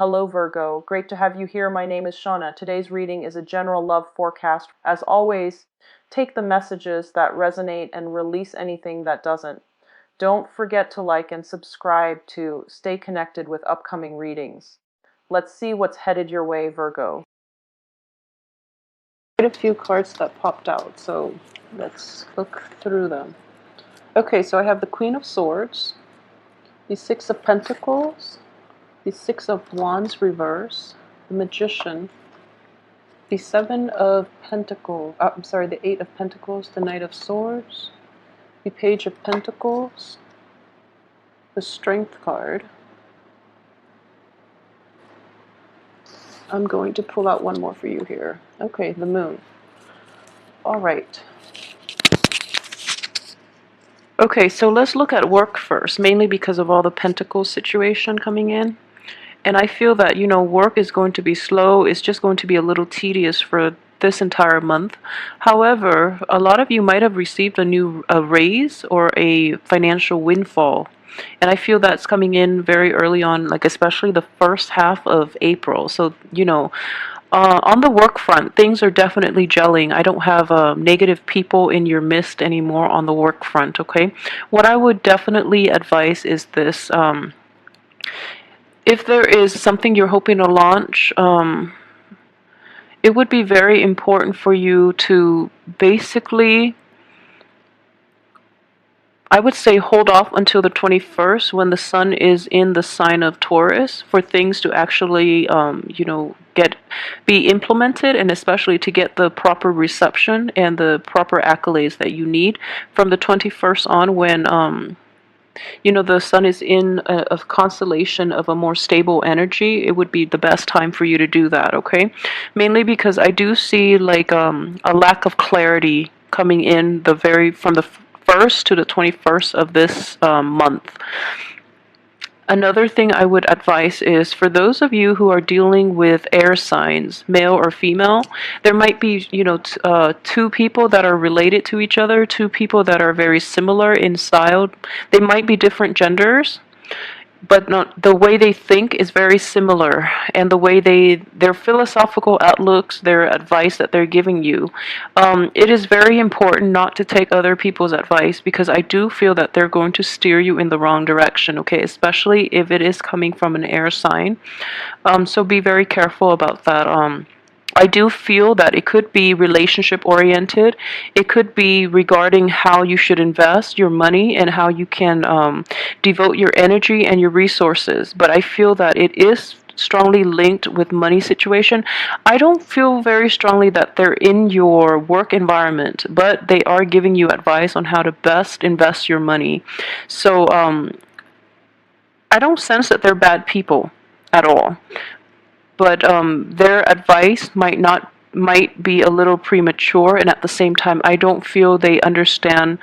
Hello Virgo, great to have you here. My name is Shauna. Today's reading is a general love forecast. As always, take the messages that resonate and release anything that doesn't. Don't forget to like and subscribe to stay connected with upcoming readings. Let's see what's headed your way, Virgo. Quite a few cards that popped out, so let's look through them. Okay, so I have the Queen of Swords, the Six of Pentacles, the Six of Wands reverse, the Magician, the Seven of Pentacles, the Eight of Pentacles, the Knight of Swords, the Page of Pentacles, the Strength card. I'm going to pull out one more for you here. Okay, the Moon. All right. Okay, so let's look at work first, mainly because of all the Pentacles situation coming in. And I feel that, work is going to be slow. It's just going to be a little tedious for this entire month. However, a lot of you might have received a raise or a financial windfall. And I feel that's coming in very early on, like especially the first half of April. So, on the work front, things are definitely gelling. I don't have negative people in your midst anymore on the work front, okay? What I would definitely advise is this. If there is something you're hoping to launch, it would be very important for you to basically, I would say, hold off until the 21st when the sun is in the sign of Taurus for things to actually, be implemented, and especially to get the proper reception and the proper accolades that you need from the 21st on when, the sun is in a constellation of a more stable energy. It would be the best time for you to do that, okay? Mainly because I do see like a lack of clarity coming in from the 1st to the 21st of this month. Another thing I would advise is for those of you who are dealing with air signs, male or female, there might be, two people that are related to each other, two people that are very similar in style. They might be different genders, but the way they think is very similar, and the way their philosophical outlooks, their advice that they're giving you. It is very important not to take other people's advice, because I do feel that they're going to steer you in the wrong direction, okay, especially if it is coming from an air sign. So be very careful about that. I do feel that it could be relationship oriented. It could be regarding how you should invest your money and how you can devote your energy and your resources. But I feel that it is strongly linked with money situation. I don't feel very strongly that they're in your work environment, but they are giving you advice on how to best invest your money. So I don't sense that they're bad people at all. But their advice might be a little premature, and at the same time, I don't feel they understand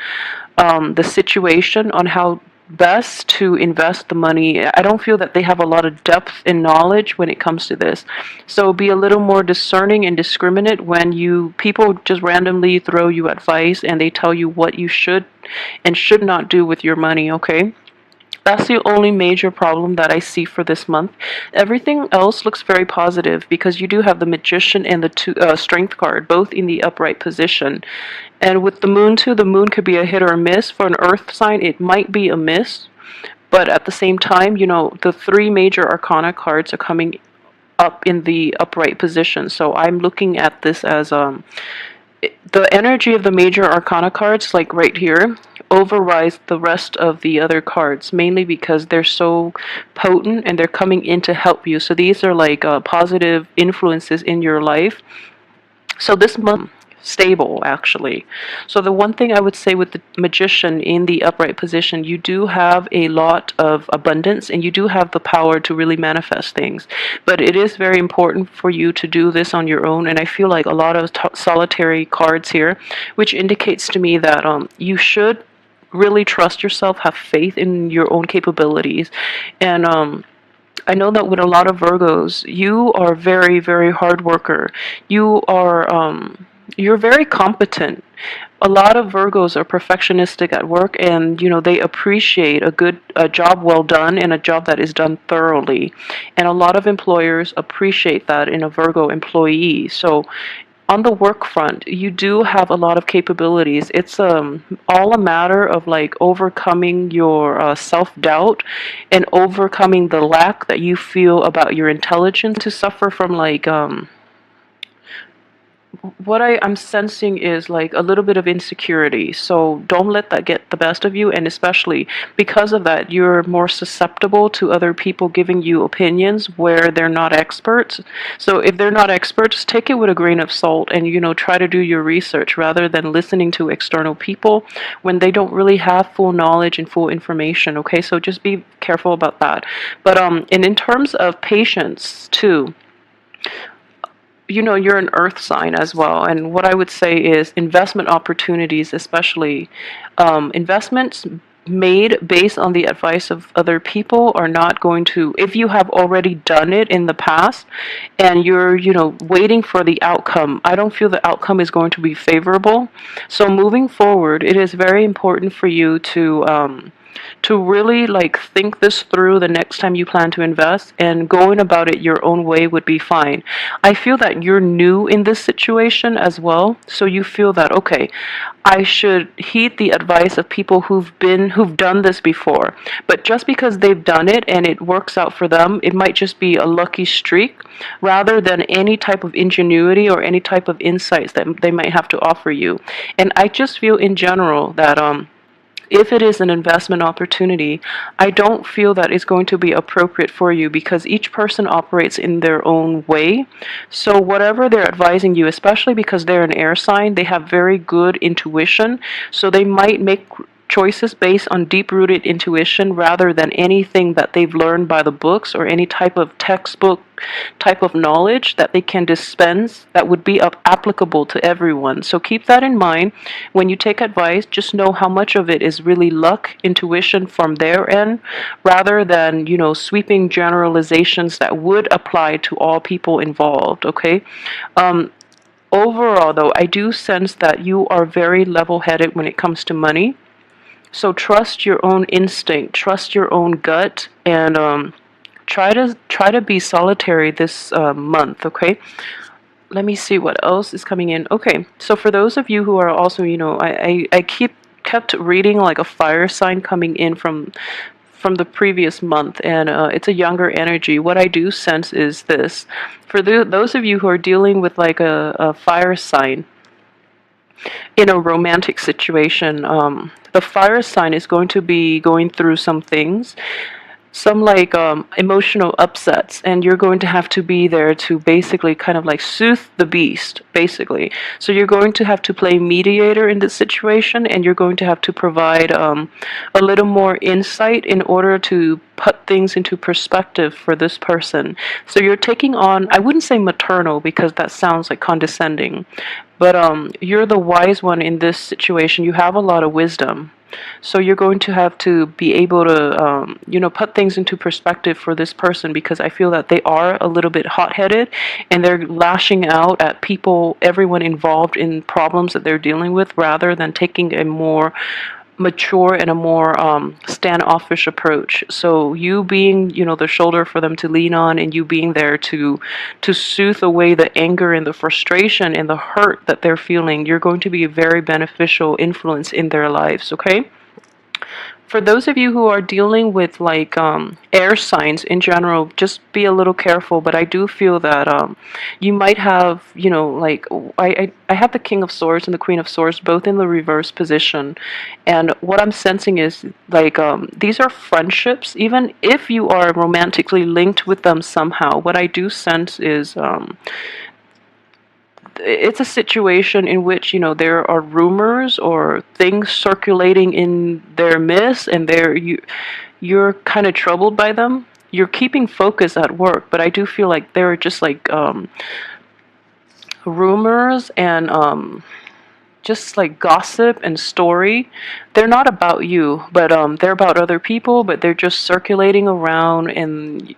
the situation on how best to invest the money. I don't feel that they have a lot of depth and knowledge when it comes to this. So be a little more discerning and discriminate when people just randomly throw you advice and they tell you what you should and should not do with your money, okay? That's the only major problem that I see for this month. Everything else looks very positive because you do have the Magician and the Strength card, both in the upright position. And with the Moon too, the Moon could be a hit or a miss. For an Earth sign, it might be a miss. But at the same time, the three major Arcana cards are coming up in the upright position. So I'm looking at this as the energy of the major Arcana cards, like right here, overrides the rest of the other cards, mainly because they're so potent and they're coming in to help you. So these are like positive influences in your life. So this month, stable actually. So the one thing I would say with the Magician in the upright position, you do have a lot of abundance and you do have the power to really manifest things, but it is very important for you to do this on your own. And I feel like a lot of solitary cards here, which indicates to me that you should really trust yourself, have faith in your own capabilities. And I know that with a lot of Virgos, you are very, very hard worker. You're very competent, a lot of Virgos are perfectionistic at work, and they appreciate a job well done and a job that is done thoroughly. And a lot of employers appreciate that in a Virgo employee. So on the work front, you do have a lot of capabilities. It's all a matter of like overcoming your self-doubt and overcoming the lack that you feel about your intelligence to suffer from like what I'm sensing is like a little bit of insecurity. So don't let that get the best of you. And especially because of that, you're more susceptible to other people giving you opinions where they're not experts. So if they're not experts, take it with a grain of salt and, try to do your research rather than listening to external people when they don't really have full knowledge and full information. Okay, so just be careful about that. But and in terms of patience too, you're an earth sign as well. And what I would say is investment opportunities, especially investments made based on the advice of other people, are not going to, if you have already done it in the past and you're, waiting for the outcome, I don't feel the outcome is going to be favorable. So moving forward, it is very important for you to really like think this through the next time you plan to invest, and going about it your own way would be fine. I feel that you're new in this situation as well, so you feel that okay, I should heed the advice of people who've done this before. But just because they've done it and it works out for them, it might just be a lucky streak rather than any type of ingenuity or any type of insights that they might have to offer you. And I just feel in general that if it is an investment opportunity, I don't feel that it's going to be appropriate for you because each person operates in their own way. So whatever they're advising you, especially because they're an air sign, they have very good intuition. So they might make choices based on deep-rooted intuition rather than anything that they've learned by the books or any type of textbook type of knowledge that they can dispense that would be applicable to everyone. So keep that in mind when you take advice. Just know how much of it is really luck, intuition from their end, rather than sweeping generalizations that would apply to all people involved. Okay. Overall, though, I do sense that you are very level-headed when it comes to money. So trust your own instinct, trust your own gut, and try to be solitary this month. Okay. Let me see what else is coming in. Okay, so for those of you who are also, I kept reading like a fire sign coming in from the previous month, and it's a younger energy. What I do sense is this: for those of you who are dealing with like a fire sign in a romantic situation, the fire sign is going to be going through some things, some like emotional upsets, and you're going to have to be there to basically kind of like soothe the beast, basically. So you're going to have to play mediator in this situation, and you're going to have to provide a little more insight in order to put things into perspective for this person. So you're taking on, I wouldn't say maternal because that sounds like condescending, but you're the wise one in this situation. You have a lot of wisdom. So you're going to have to be able to, put things into perspective for this person, because I feel that they are a little bit hot-headed and they're lashing out at people, everyone involved in problems that they're dealing with, rather than taking a more mature and a more standoffish approach. So you being, the shoulder for them to lean on, and you being there to soothe away the anger and the frustration and the hurt that they're feeling, you're going to be a very beneficial influence in their lives. Okay. For those of you who are dealing with like air signs in general, just be a little careful. But I do feel that you might have, like I have the King of Swords and the Queen of Swords both in the reverse position, and what I'm sensing is like these are friendships. Even if you are romantically linked with them somehow, what I do sense is it's a situation in which there are rumors or things circulating in their midst, and you're kind of troubled by them. You're keeping focus at work, but I do feel like there are just like rumors and just like gossip and story. They're not about you, but they're about other people, but they're just circulating around, and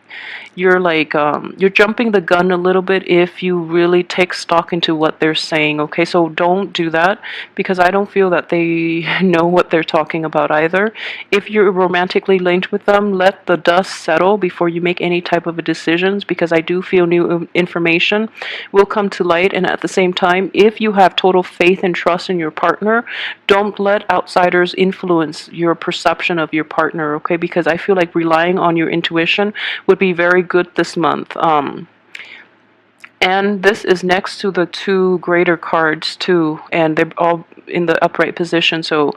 you're like you're jumping the gun a little bit if you really take stock into what they're saying. Okay, so don't do that, because I don't feel that they know what they're talking about either. If you're romantically linked with them, let the dust settle before you make any type of decisions, because I do feel new information will come to light. And at the same time, if you have total faith and trust in your partner, don't let outsiders influence your perception of your partner. Okay, because I feel like relying on your intuition would be very good this month. And this is next to the two greater cards too, and they're all in the upright position. So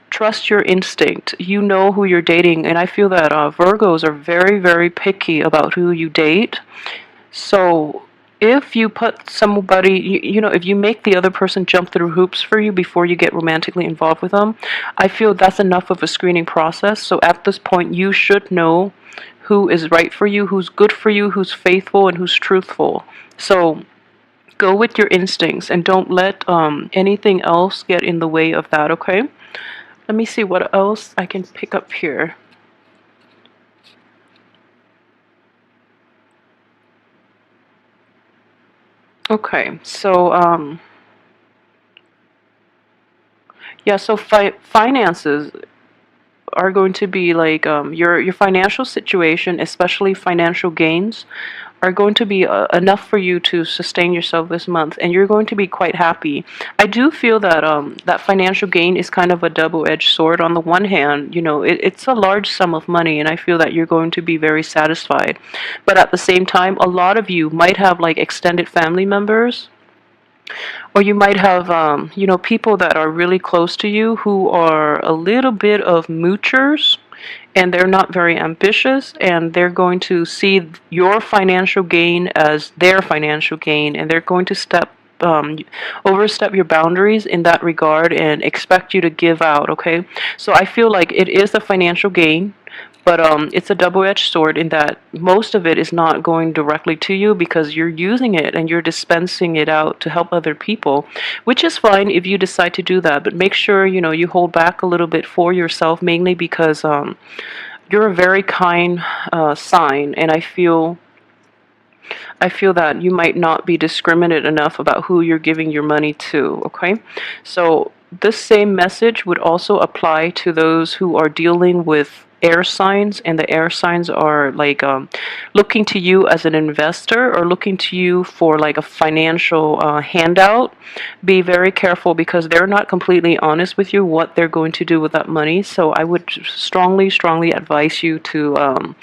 trust your instinct. You know who you're dating, and I feel that Virgos are very, very picky about who you date. So if you put somebody, if you make the other person jump through hoops for you before you get romantically involved with them, I feel that's enough of a screening process. So at this point, you should know who is right for you, who's good for you, who's faithful, and who's truthful. So go with your instincts and don't let anything else get in the way of that, okay? Let me see what else I can pick up here. Okay, so yeah, so finances are going to be like your financial situation, especially financial gains, are going to be enough for you to sustain yourself this month, and you're going to be quite happy. I do feel that that financial gain is kind of a double-edged sword. On the one hand, it's a large sum of money, and I feel that you're going to be very satisfied. But at the same time, a lot of you might have like extended family members, or you might have, people that are really close to you who are a little bit of moochers, and they're not very ambitious, and they're going to see your financial gain as their financial gain, and they're going to overstep your boundaries in that regard and expect you to give out, okay? So I feel like it is a financial gain, but it's a double-edged sword in that most of it is not going directly to you because you're using it and you're dispensing it out to help other people, which is fine if you decide to do that. But make sure, you hold back a little bit for yourself, mainly because you're a very kind sign, and I feel that you might not be discriminate enough about who you're giving your money to, okay? So this same message would also apply to those who are dealing with air signs, and the air signs are like looking to you as an investor or looking to you for like a financial handout. Be very careful, because they're not completely honest with you what they're going to do with that money. So I would strongly, strongly advise you to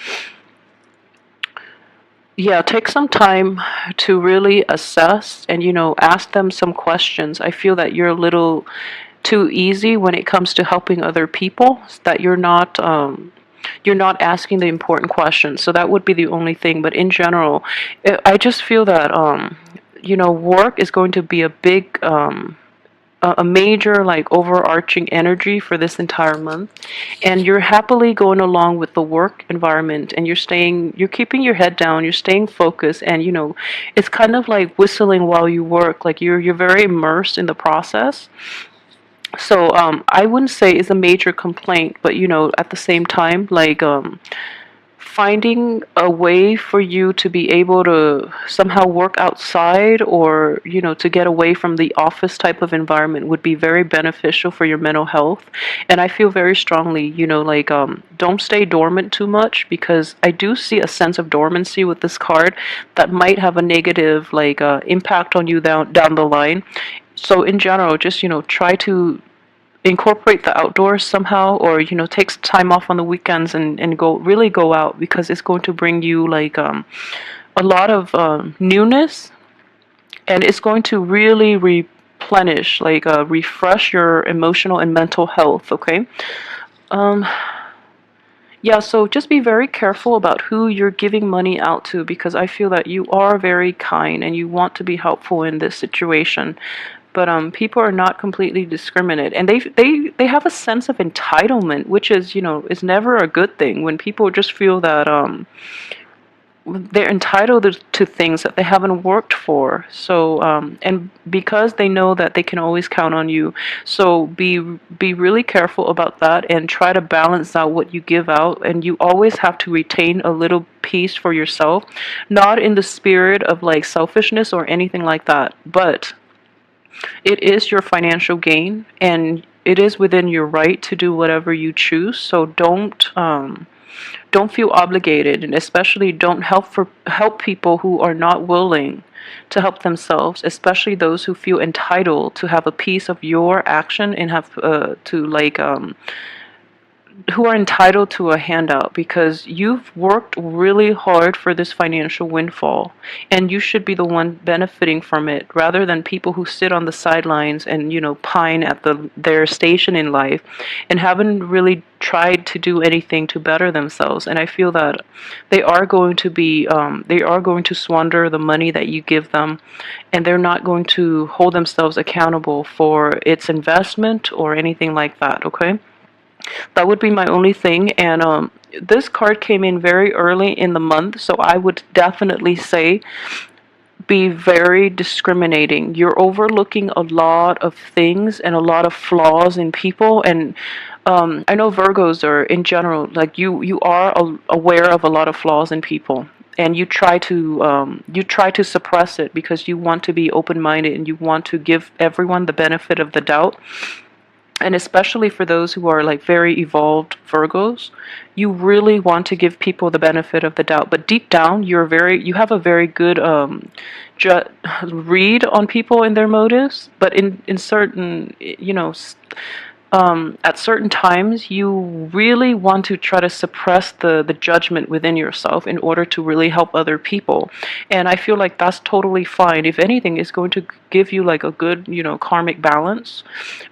yeah, take some time to really assess and, ask them some questions. I feel that you're a little too easy when it comes to helping other people, that you're not asking the important questions. So that would be the only thing. But in general, I just feel that, work is going to be a big, a major like overarching energy for this entire month, and you're happily going along with the work environment, and you're keeping your head down, you're staying focused, and it's kind of like whistling while you work, like you're very immersed in the process. So I wouldn't say it's a major complaint, but at the same time, like finding a way for you to be able to somehow work outside, or to get away from the office type of environment would be very beneficial for your mental health. And I feel very strongly, like don't stay dormant too much, because I do see a sense of dormancy with this card that might have a negative like impact on you down the line. So in general, just try to incorporate the outdoors somehow, or take some time off on the weekends and go out, because it's going to bring you like a lot of newness, and it's going to really replenish, like refresh your emotional and mental health, okay? um yeah, so just be very careful about who you're giving money out to, because I feel that you are very kind and you want to be helpful in this situation. But people are not completely discriminate, and they have a sense of entitlement, which is is never a good thing when people just feel that they're entitled to things that they haven't worked for. So and because they know that they can always count on you, so be really careful about that and try to balance out what you give out. And you always have to retain a little piece for yourself, not in the spirit of like selfishness or anything like that, but it is your financial gain, and it is within your right to do whatever you choose. So don't feel obligated, and especially don't help people who are not willing to help themselves, especially those who feel entitled to have a piece of your action and have to like who are entitled to a handout, because you've worked really hard for this financial windfall, and you should be the one benefiting from it rather than people who sit on the sidelines and pine at their station in life and haven't really tried to do anything to better themselves. And I feel that they are going to squander the money that you give them, and they're not going to hold themselves accountable for its investment or anything like that. Okay, that would be my only thing. And this card came in very early in the month, so I would definitely say be very discriminating. You're overlooking a lot of things and a lot of flaws in people. And I know Virgos are in general, like you are aware of a lot of flaws in people, and you try to suppress it because you want to be open-minded and you want to give everyone the benefit of the doubt. And especially for those who are like very evolved Virgos, you really want to give people the benefit of the doubt. But deep down, you have a very good read on people and their motives. But in certain, at certain times, you really want to try to suppress the judgment within yourself in order to really help other people. And I feel like that's totally fine. If anything, it's going to give you like a good, karmic balance.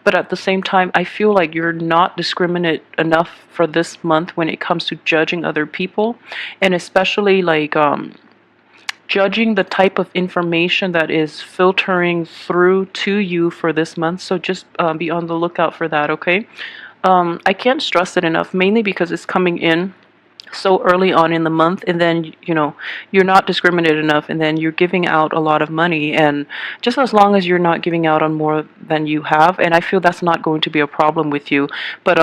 But at the same time, I feel like you're not discriminate enough for this month when it comes to judging other people, and especially like judging the type of information that is filtering through to you for this month. So just be on the lookout for that, okay? I can't stress it enough, mainly because it's coming in so early on in the month, and then you're not discriminated enough, and then you're giving out a lot of money. And just as long as you're not giving out on more than you have, and I feel that's not going to be a problem with you. But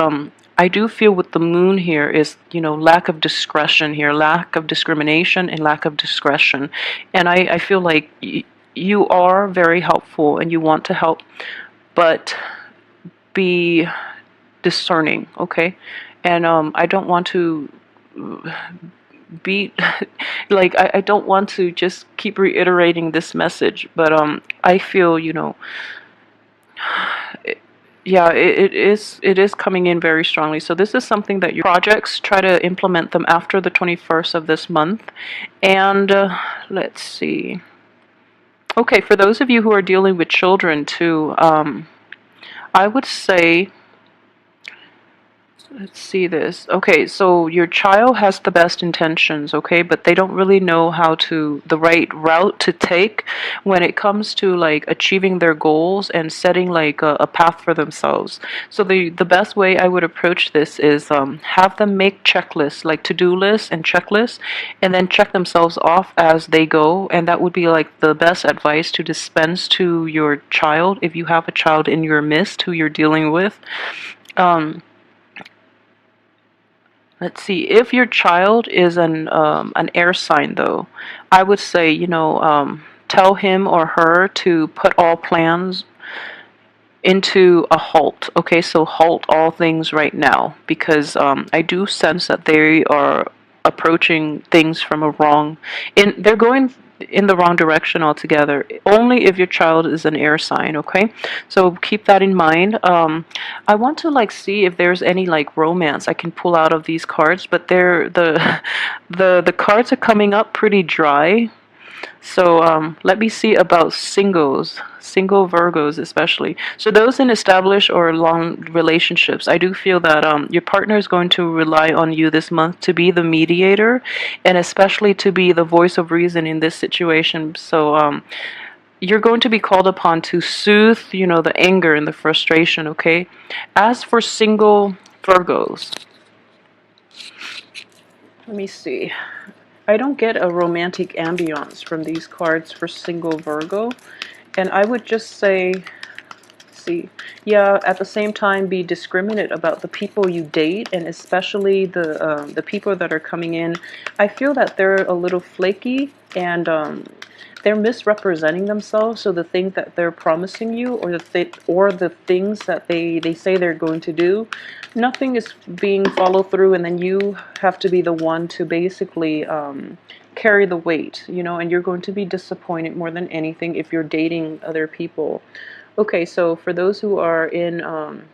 I do feel with the moon here is lack of discretion here, lack of discrimination and lack of discretion. And I feel like you are very helpful and you want to help, but be discerning, okay? And I don't want to be like I don't want to just keep reiterating this message, but I feel yeah, it is coming in very strongly. So this is something that your projects, try to implement them after the 21st of this month. And let's see. Okay, for those of you who are dealing with children too, I would say, let's see this. Okay, so your child has the best intentions, okay, but they don't really know the right route to take when it comes to like achieving their goals and setting like a path for themselves. So the best way I would approach this is have them make checklists, like to-do lists and checklists, and then check themselves off as they go. And that would be like the best advice to dispense to your child if you have a child in your midst who you're dealing with. Let's see, if your child is an air sign, though, I would say, tell him or her to put all plans into a halt. Okay, so halt all things right now, because I do sense that they are approaching things from they're going in the wrong direction altogether, only if your child is an air sign, okay? So keep that in mind. I want to like see if there's any like romance I can pull out of these cards, but the cards are coming up pretty dry. So let me see about single Virgos especially. So those in established or long relationships, I do feel that your partner is going to rely on you this month to be the mediator, and especially to be the voice of reason in this situation. So you're going to be called upon to soothe, the anger and the frustration, okay? As for single Virgos, let me see. I don't get a romantic ambiance from these cards for single Virgo. And I would just say, see, yeah, at the same time, be discriminate about the people you date, and especially the people that are coming in. I feel that they're a little flaky, and they're misrepresenting themselves. So the things that they're promising you, or the things that they say they're going to do, nothing is being followed through, and then you have to be the one to basically carry the weight, you know, and you're going to be disappointed more than anything if you're dating other people. Okay, so for those who are in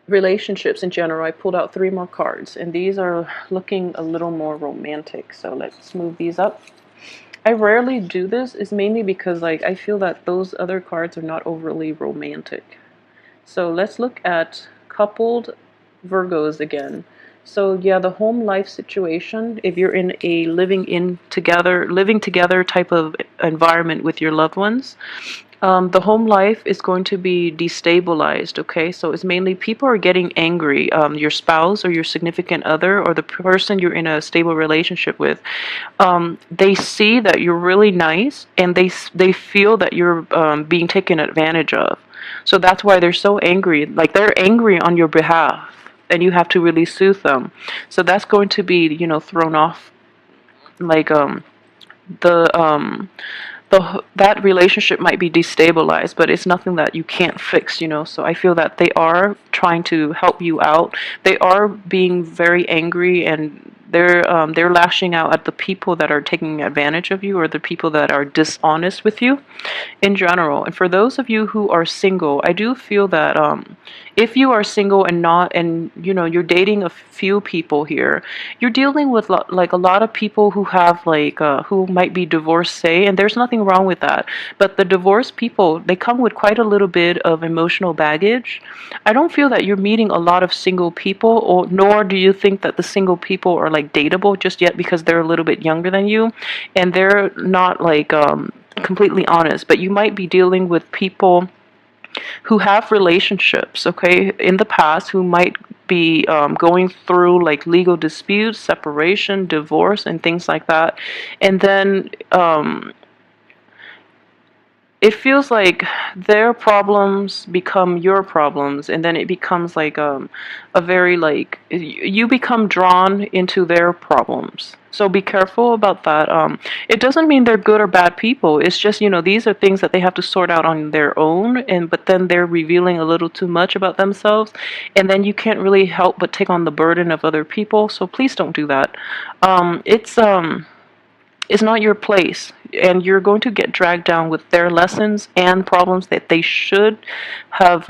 relationships in general, I pulled out 3 more cards, and these are looking a little more romantic. So let's move these up. I rarely do this, is mainly because like I feel that those other cards are not overly romantic. So let's look at coupled Virgos again. So yeah, the home life situation, if you're in a living together type of environment with your loved ones, the home life is going to be destabilized, okay? So it's mainly people are getting angry. Your spouse or your significant other or the person you're in a stable relationship with, they see that you're really nice, and they feel that you're being taken advantage of. So that's why they're so angry. Like they're angry on your behalf, and you have to really soothe them. So that's going to be, you know, thrown off. Like the that relationship might be destabilized, but it's nothing that you can't fix, you know. So I feel that they are trying to help you out. They are being very angry, and they're lashing out at the people that are taking advantage of you, or the people that are dishonest with you in general. And for those of you who are single, I do feel that if you are single and not, and you know, you're dating a few people here, you're dealing with like a lot of people who have like who might be divorcee, and there's nothing wrong with that. But the divorced people, they come with quite a little bit of emotional baggage. I don't feel that you're meeting a lot of single people, or nor do you think that the single people are like dateable just yet, because they're a little bit younger than you, and they're not like completely honest. But you might be dealing with people who have relationships, okay, in the past, who might be going through like legal disputes, separation, divorce, and things like that. And then it feels like their problems become your problems, and then it becomes like a very like you become drawn into their problems. So be careful about that. It doesn't mean they're good or bad people. It's just, you know, these are things that they have to sort out on their own, and but then they're revealing a little too much about themselves, and then you can't really help but take on the burden of other people. So please don't do that. It's not your place, and you're going to get dragged down with their lessons and problems that they should have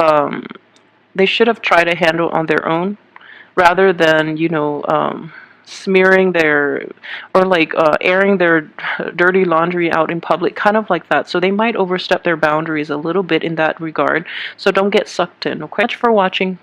tried to handle on their own, rather than, you know, smearing their, or like airing their dirty laundry out in public, kind of like that. So they might overstep their boundaries a little bit in that regard. So don't get sucked in. Okay, thanks for watching.